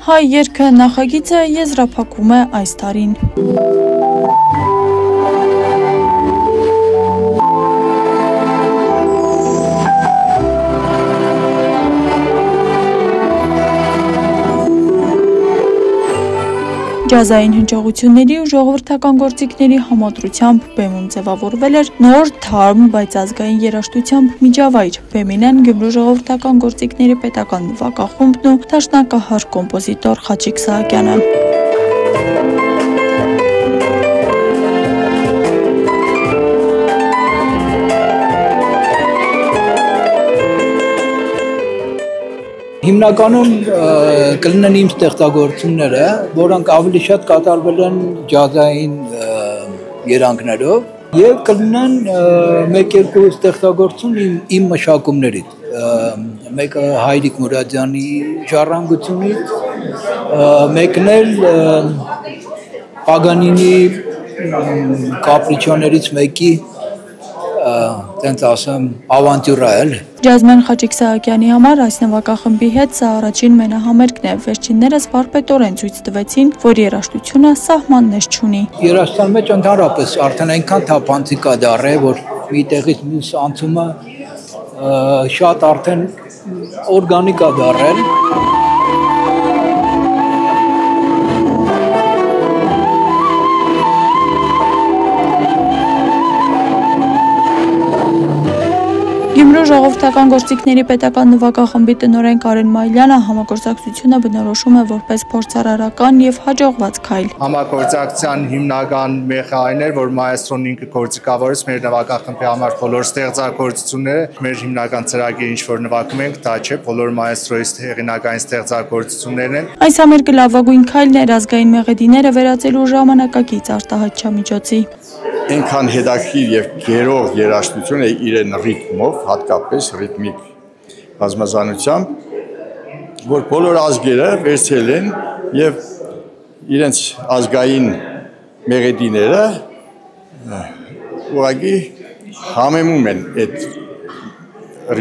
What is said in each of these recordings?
Հայ երգը նախագիծը եզրափակում է այս տարին։ Ջազային հնչողությունների ու ժողովրդական գործիքների համադրությամբ բեմում ձևավորվել էր նոր, թարմ, բայց ազգային երաժշտությամբ միջավայր։ Բեմին են Գյումրու ժողովրդական գործիքների պետական նվագախումբն ու դաշնակահար կոմպոզիտոր Խաչիկ Սահակյանը։ Հիմնականում կլինեն իմ ստեղծագործությունները, որոնք ավելի շատ կատարվել են ջազային երանգներով եւ կլինեն մեկ-երկու ստեղծագործություն իմ մշակումներից։ Մեկը Հայրիկ Մուրադյանի ժառանգությունից, մեկն էլ Պագանինի կապրիչոներից մեկի տենց ասեմ ավանտյուրա էլ։ Ջազմեն Խաչիկ Սահակյանի համար այս նվագախմբի հետ սա առաջին մենահամերգն է։ Վերջիններս վարպետորեն ցույց տվեցին, որ երաժշտությունը սահմաններ չունի։ Երաժշտության մեջ ընդհանրապես արդեն այնքան թափանցիկ է դառել, որ մի տեղից մյուս անցումը շատ արդեն օրգանիկ է դառել։ Գյումրու ժողովրդական գործիքների պետական նվագախմբի տնօրեն Կարեն Մայլյանը համագործակցությունը բնորոշում է որպես փորձարարական եւ հաջողված քայլ։ Համագործակցության հիմնական մեխը այն էր, որ մայեստրոն ինքը գործիքավորեց մեր նվագախմբի համար բոլոր ստեղծագործությունները, մեր հիմնական ծրագիրը ինչ որ նվագում ենք, դա չէ, բոլոր մայեստրոյի հեղինակային ստեղծագործություններն են։ Այս համերգը լավագույն քայլն էր ազգային մեղեդիները վերածելու ժամանակակից արտահայտչամիջոցի։ Այնքան հետաքրքիր եւ գերող երաժշտություն է իրեն ռիթմով, հատկապես ռիթմիկ բազմազանությամբ, որ բոլոր ազգերը վերցրել են եւ իրենց ազգային մեղեդիները ուղղակի համեմում են այդ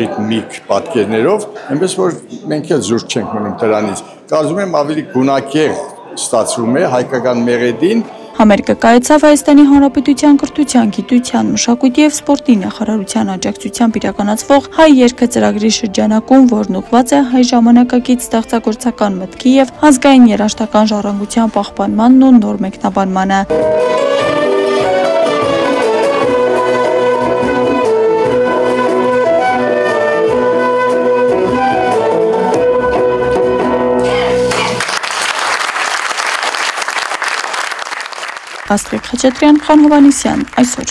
ռիթմիկ պատկերներով, այնպես որ մենք էլ զուրկ չենք մնում դրանից։ Կարծում եմ ավելի գունակեղ ստացվում է հայկական մեղեդին։ Համերգը կայացավ Հայաստանի Հանրապետության կրթության, գիտության, մշակույթի եւ սպորտի նախարարության աջակցությամբ իրականացվող հայ երգը ծրագրի շրջանակում, որն ուղղված է հայ ժամանակակից ստեղծագործական մտքի եւ ազգային երաժշտական ժառանգության պահպանմանն ու նոր մեկնաբանմանը։ Աստղիկ Խաչատրյան, Խան Հովհաննիսյան, այսօր։